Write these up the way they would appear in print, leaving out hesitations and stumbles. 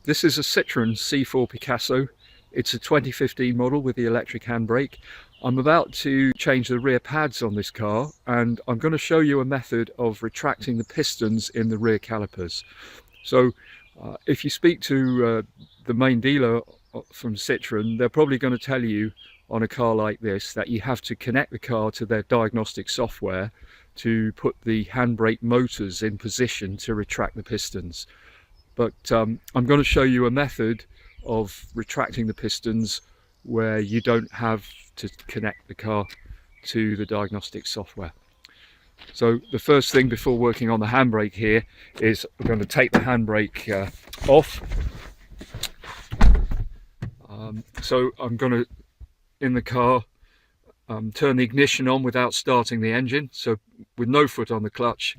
This is a Citroen C4 Picasso. It's a 2015 model with the electric handbrake. I'm about to change the rear pads on this car, and I'm going to show you a method of retracting the pistons in the rear calipers. So if you speak to the main dealer from Citroen, they're probably going to tell you on a car like this that you have to connect the car to their diagnostic software to put the handbrake motors in position to retract the pistons. But I'm going to show you a method of retracting the pistons where you don't have to connect the car to the diagnostic software. So the first thing before working on the handbrake here is we're going to take the handbrake off. So I'm going to, in the car, turn the ignition on without starting the engine. So with no foot on the clutch,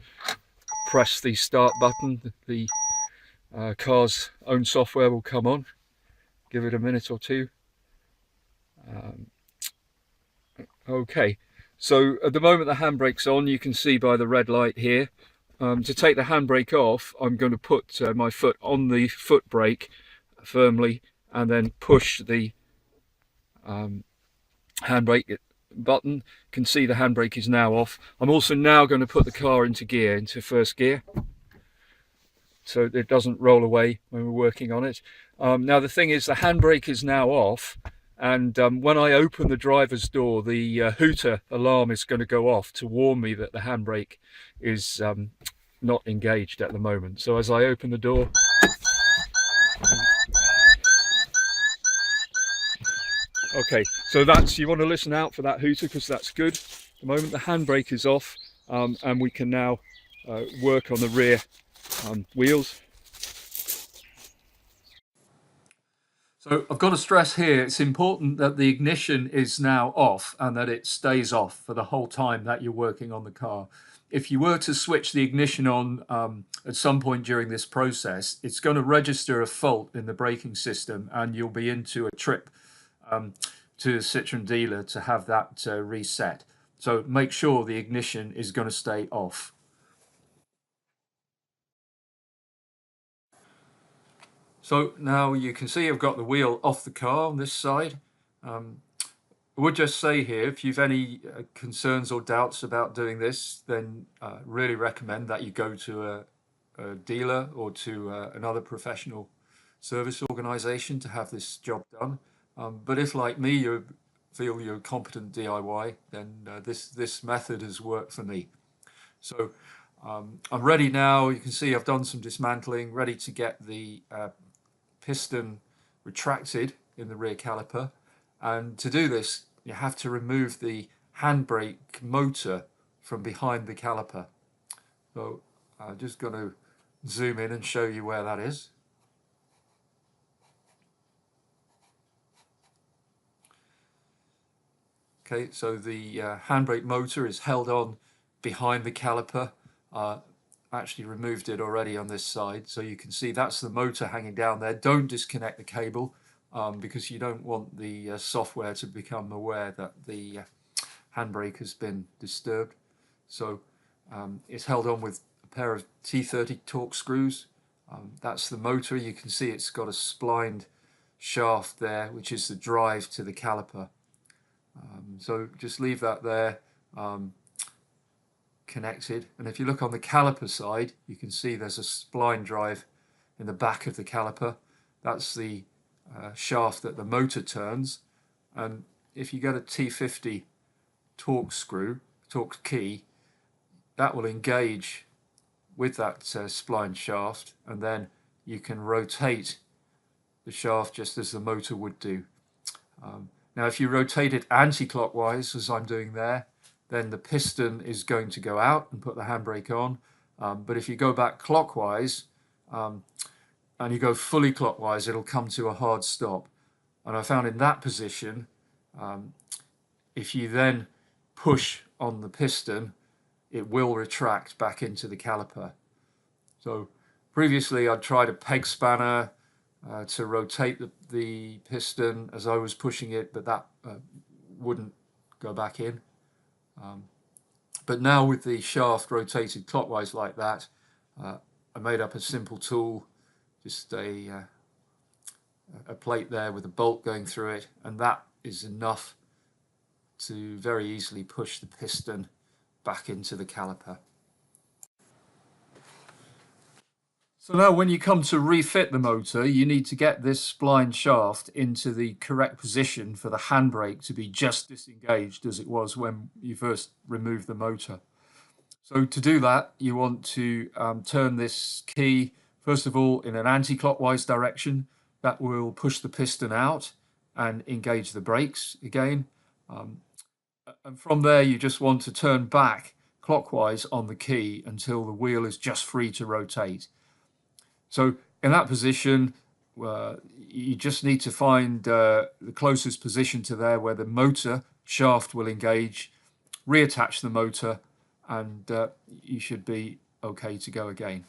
press the start button. The car's own software will come on. Give it a minute or two. Okay, so at the moment the handbrake's on. You can see by the red light here. To take the handbrake off, I'm going to put my foot on the foot brake firmly and then push the handbrake button. You can see the handbrake is now off. I'm also now going to put the car into gear, into first gear, so it doesn't roll away when we're working on it. Now the thing is, the handbrake is now off, and when I open the driver's door, the hooter alarm is going to go off to warn me that the handbrake is not engaged at the moment. So as I open the door, okay, so that's, you want to listen out for that hooter because that's good. At the moment the handbrake is off, and we can now work on the rear wheels. So I've got to stress here, it's important that the ignition is now off and that it stays off for the whole time that you're working on the car. If you were to switch the ignition on at some point during this process, it's going to register a fault in the braking system and you'll be into a trip to a Citroen dealer to have that reset. So make sure the ignition is going to stay off. So now you can see I've got the wheel off the car on this side. I would just say here, if you've any concerns or doubts about doing this, then really recommend that you go to a dealer or to another professional service organization to have this job done. But if, like me, you feel you're a competent DIY, then this method has worked for me. So I'm ready now. You can see I've done some dismantling, ready to get the piston retracted in the rear caliper. And to do this, you have to remove the handbrake motor from behind the caliper. So I'm just going to zoom in and show you where that is. Okay, so the handbrake motor is held on behind the caliper. Actually removed it already on this side, so you can see that's the motor hanging down there. Don't disconnect the cable because you don't want the software to become aware that the handbrake has been disturbed. So it's held on with a pair of T30 Torx screws. That's the motor. You can see it's got a splined shaft there, which is the drive to the caliper. So just leave that there. Connected, and if you look on the caliper side, you can see there's a spline drive in the back of the caliper. That's the shaft that the motor turns, and if you get a T50 Torx screw, Torx key, that will engage with that spline shaft, and then you can rotate the shaft just as the motor would do. Now if you rotate it anti-clockwise, as I'm doing there, then the piston is going to go out and put the handbrake on. But if you go back clockwise and you go fully clockwise, it'll come to a hard stop. And I found in that position, if you then push on the piston, it will retract back into the caliper. So previously I'd tried a peg spanner to rotate the piston as I was pushing it, but that wouldn't go back in. But now with the shaft rotated clockwise like that, I made up a simple tool, just a a plate there with a bolt going through it, and that is enough to very easily push the piston back into the caliper. So now when you come to refit the motor, you need to get this spline shaft into the correct position for the handbrake to be just disengaged as it was when you first removed the motor. So to do that, you want to turn this key, first of all, in an anti-clockwise direction. That will push the piston out and engage the brakes again. And from there, you just want to turn back clockwise on the key until the wheel is just free to rotate. So in that position, you just need to find the closest position to there where the motor shaft will engage, reattach the motor, and you should be okay to go again.